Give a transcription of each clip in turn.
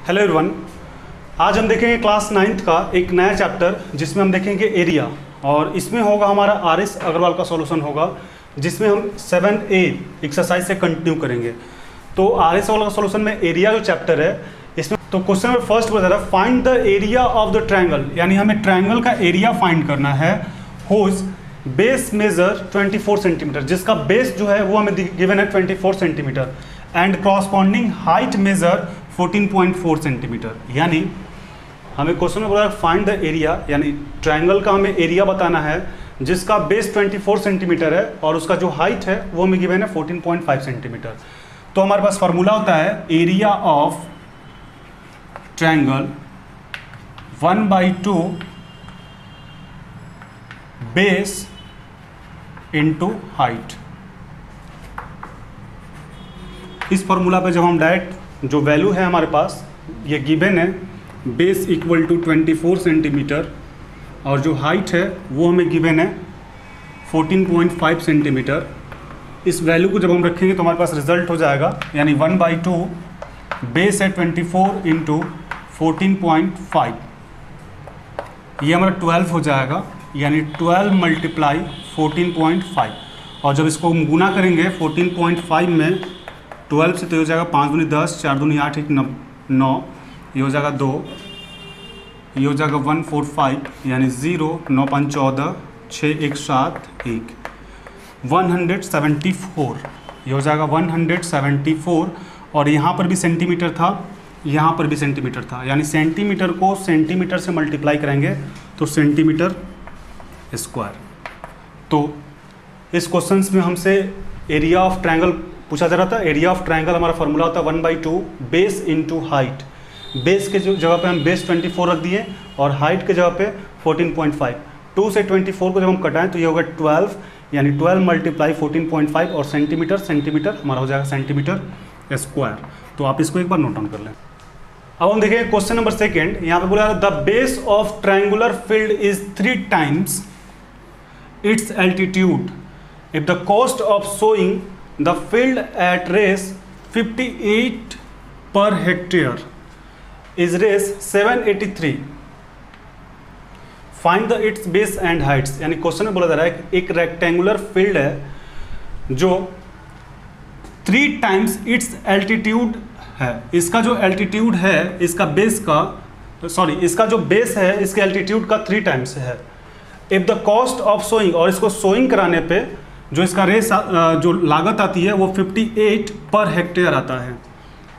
Hello everyone, आज हम देखेंगे क्लास 9th का एक नया चैप्टर जिसमें हम देखेंगे एरिया, और इसमें होगा हमारा आर.एस. अग्रवाल का सॉल्यूशन होगा जिसमें हम 7A एक्सरसाइज से कंटिन्यू करेंगे। तो आर.एस. अग्रवाल का सॉल्यूशन में एरिया जो चैप्टर है इसमें तो क्वेश्चन नंबर फर्स्ट बोला जा रहा है find the area of the triangle, यानी हमें ट्रायंगल का एरिया फाइंड करना है हुज बेस मेजर 24 सेंटीमीटर, जिसका बेस जो है वो हमें गिवन है 24 centimetre and corresponding height measure 14.4 centimetre. यानी हमें क्वेश्चन में बोला है फाइंड द एरिया, यानी ट्रायंगल का हमें एरिया बताना है जिसका बेस 24 सेंटीमीटर है और उसका जो हाइट है वो हमें गिवन है 14.5 सेंटीमीटर। तो हमारे पास फार्मूला होता है area of triangle 1/2 base into height. इस फॉर्मूला पे जब हम डायरेक्ट जो वैल्यू है हमारे पास ये गिवन है बेस इक्वल टू 24 सेंटीमीटर और जो हाइट है वो हमें गिवन है 14.5 सेंटीमीटर। इस वैल्यू को जब हम रखेंगे तो हमारे पास रिजल्ट हो जाएगा, यानी 1/2 बेस है 24 इंटू 14.5, ये हमारा 12 हो जाएगा, यानी 12 मल्टीप्लाई 14.5। और जब इसको हम गुना करेंगे 14.5 में 12 से तो हो जाएगा 5 दूनी 10, 4 दूनी 8, 1 9, ये हो जाएगा 2, ये हो जाएगा 145, यानी 0, 9 5 14, 6 1 7 1, 174, ये हो जाएगा 174। और यहाँ पर भी सेंटीमीटर था, यहाँ पर भी सेंटीमीटर था, यानी सेंटीमीटर को सेंटीमीटर से मल्टीप्लाई करेंगे तो सेंटीमीटर स्क्वायर। तो इस क्वेश्चन में हमसे एरिया ऑफ ट्रायंगल पूछा जा रहा था। एरिया ऑफ ट्रायंगल हमारा फॉर्मूला होता है 1/2 बेस इंटू हाइट। बेस के जो जगह पे हम बेस 24 रख दिए और हाइट के जगह पे 14.5। 2 से 24 को जब हम कटाएं तो ये होगा 12, यानी 12 मल्टीप्लाई 14.5 और सेंटीमीटर, सेंटीमीटर हमारा हो जाएगा सेंटीमीटर स्क्वायर। तो आप इसको एक बार नोट डाउन कर लें। अब हम देखें क्वेश्चन नंबर सेकेंड। यहाँ पे बोला the base of triangular field is 3 times its altitude if the cost of showing the field at race 58 per hectare is race 783, find the its base and heights। यानी question में बोला जा रहा है कि एक रेक्टेंगुलर फील्ड है जो 3 टाइम्स इट्स एल्टीट्यूड है। इसका जो एल्टीट्यूड है इसका बेस का इसका जो बेस है इसके एल्टीट्यूड का 3 टाइम्स है। If the cost of showing, और इसको शोइंग कराने पे जो इसका रेस जो लागत आती है वो 58 पर हेक्टेयर आता है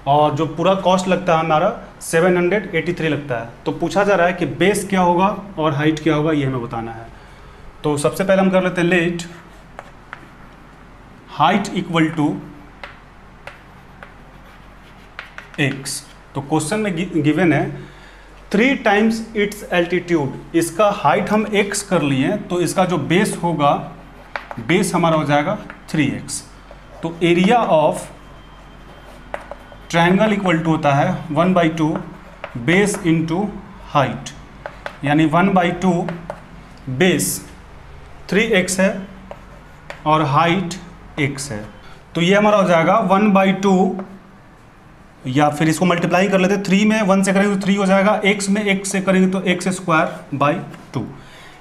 और जो पूरा कॉस्ट लगता है हमारा 783 लगता है। तो पूछा जा रहा है कि बेस क्या होगा और हाइट क्या होगा, ये हमें बताना है। तो सबसे पहले हम कर लेते हैं let height equal to x। तो क्वेश्चन में गिवन है 3 टाइम्स इट्स एल्टीट्यूड, इसका हाइट हम x कर लिए तो इसका जो बेस होगा, बेस हमारा हो जाएगा 3x। तो area of triangle equal to होता है 1/2 बेस इंटू हाइट, यानी 1/2 बेस 3x है और हाइट x है। तो ये हमारा हो जाएगा 1/2, या फिर इसको मल्टीप्लाई कर लेते हैं। 3 में 1 से करेंगे तो 3 हो जाएगा, x में x से करेंगे तो x² 2।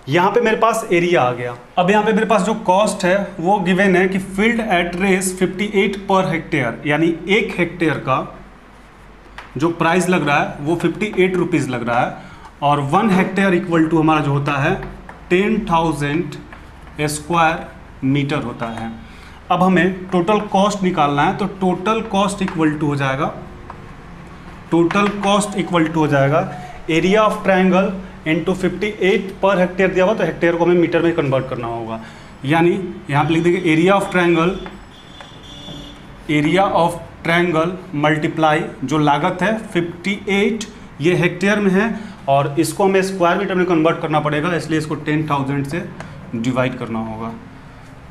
यहाँ पे मेरे पास एरिया आ गया। अब यहाँ पे मेरे पास जो कॉस्ट है वो गिवन है कि field at race 58 per hectare, यानी 1 हेक्टेयर का जो प्राइस लग रहा है वो 58 रुपीज़ लग रहा है और 1 हेक्टेयर इक्वल टू हमारा जो होता है 10,000 स्क्वायर मीटर होता है। अब हमें टोटल कॉस्ट निकालना है, तो टोटल कॉस्ट इक्वल टू हो जाएगा area of triangle into 58 per hectare दिया हुआ, तो हेक्टेयर को हमें मीटर में कन्वर्ट करना होगा। यानी यहाँ पे लिख देंगे एरिया ऑफ ट्रायंगल मल्टीप्लाई जो लागत है 58, ये हेक्टेयर में है और इसको हमें स्क्वायर मीटर में कन्वर्ट करना पड़ेगा, इसलिए इसको 10,000 से डिवाइड करना होगा।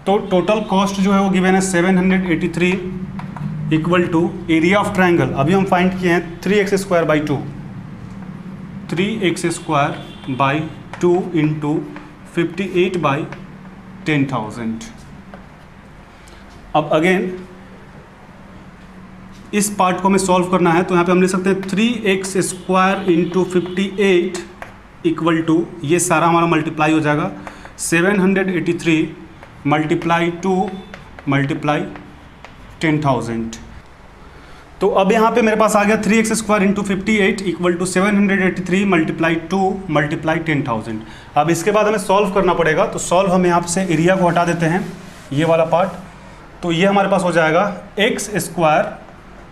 तो टोटल कॉस्ट जो है वो गिवन है 783 equal to area of triangle अभी हम फाइंड किए हैं 3x² 2 इंटू 58/10,000। अब अगेन इस पार्ट को हमें सॉल्व करना है, तो यहाँ पे हम लिख सकते हैं 3x square into 58 equal to, ये सारा हमारा मल्टीप्लाई हो जाएगा 783 मल्टीप्लाई 2 मल्टीप्लाई 10,000। तो अब यहाँ पे मेरे पास आ गया 3x square into 58 equal to 783 multiply 2 multiply 10,000। अब इसके बाद हमें सॉल्व करना पड़ेगा, तो सॉल्व हम यहाँ से एरिया को हटा देते हैं, ये वाला पार्ट। तो ये हमारे पास हो जाएगा x square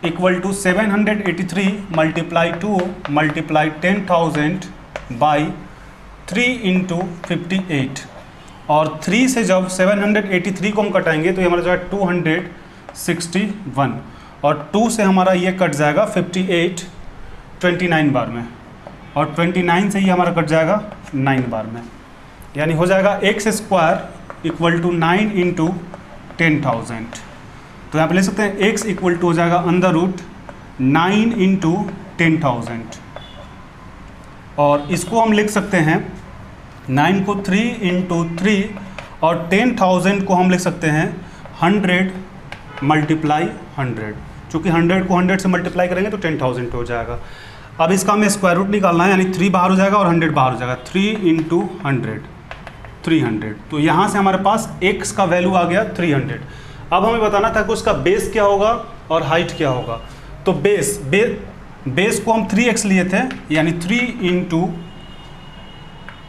equal to 783 multiply 2 multiply 10,000 by 3 into 58, और 3 से जब 783 को हम कटाएंगे तो ये हमारा जाएगा 261, और 2 से हमारा ये कट जाएगा 58 29 बार में, और 29 से ये हमारा कट जाएगा 9 बार में, यानी हो जाएगा x square equal to 9 into 10,000। तो यहाँ पे ले सकते हैं x इक्वल टू हो जाएगा अंडर रूट 9 इंटू 10,000, और इसको हम लिख सकते हैं 9 को 3 इंटू 3, और 10,000 को हम लिख सकते हैं 100 मल्टीप्लाई 100, चूँकि 100 को 100 से मल्टीप्लाई करेंगे तो 10,000 पे हो जाएगा। अब इसका हमें स्क्वायर रूट निकालना है, यानी 3 बाहर हो जाएगा और 100 बाहर हो जाएगा, 3 इंटू 100 300। तो यहाँ से हमारे पास x का वैल्यू आ गया 300। अब हमें बताना था कि उसका बेस क्या होगा और हाइट क्या होगा। तो बेस को हम 3x लिए थे, यानी 3 इंटू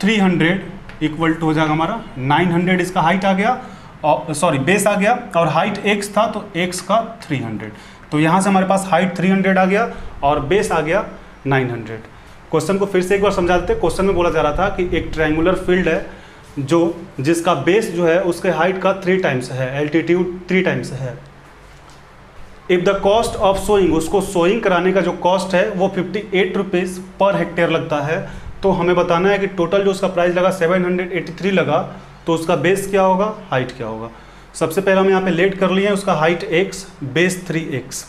300 इक्वल टू हो जाएगा हमारा 900, इसका हाइट आ गया, और सॉरी बेस आ गया, और हाइट x था तो x का 300। तो यहाँ से हमारे पास हाइट 300 आ गया और बेस आ गया 900। क्वेश्चन को फिर से एक बार समझा देते। क्वेश्चन में बोला जा रहा था कि एक ट्रायंगुलर फील्ड है जिसका बेस जो है उसके हाइट का 3 टाइम्स है, एल्टीट्यूड 3 टाइम्स है। If the cost of sowing, उसको सोइंग कराने का जो कॉस्ट है वो 58 रुपीज़ पर हेक्टेयर लगता है। तो हमें बताना है कि टोटल जो उसका प्राइस लगा 783 लगा, तो उसका बेस क्या होगा, हाइट क्या होगा। सबसे पहले हम यहाँ पे लेट कर लिए हैं, उसका हाइट x, बेस 3x,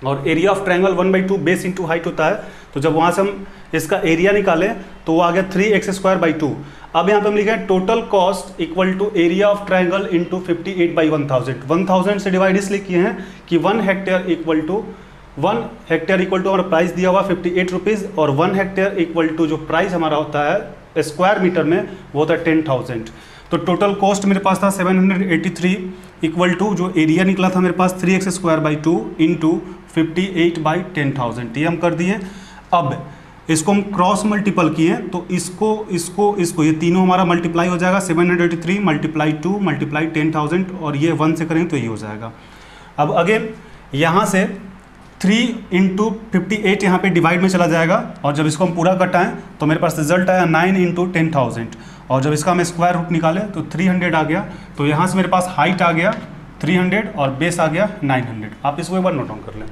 और area of triangle 1/2 base into height होता है। तो जब वहाँ से हम इसका एरिया निकालें तो वो आ गया 3x स्क्वायर बाई 2। अब यहाँ पे हम लिखे हैं total cost equal to area of triangle into 58/1000। 1000 से डिवाइड इसलिए किए हैं कि 1 हेक्टेयर इक्वल टू हमारा प्राइस दिया हुआ 58 रुपीज़, और 1 हेक्टेयर इक्वल टू जो प्राइस हमारा होता है स्क्वायर मीटर में वो होता है 10,000। तो टोटल कॉस्ट मेरे पास था 783 इक्वल टू जो एरिया निकला था मेरे पास 3x स्क्वायर बाई 2 इंटू 58/10,000। ये हम कर दिए। अब इसको हम क्रॉस मल्टीपल किए तो इसको ये तीनों हमारा मल्टीप्लाई हो जाएगा, 783 मल्टीप्लाई 2 मल्टीप्लाई 10,000, और ये 1 से करेंगे तो ये हो जाएगा। अब अगेन यहाँ से 3 इंटू 58 यहाँ पे डिवाइड में चला जाएगा, और जब इसको हम पूरा कटाएं तो मेरे पास रिजल्ट आया 9 इंटू 10,000, और जब इसका हम स्क्वायर रूट निकालें तो 300 आ गया। तो यहाँ से मेरे पास हाइट आ गया 300 और बेस आ गया 900। आप इसको एक बार नोट डाउन कर लें।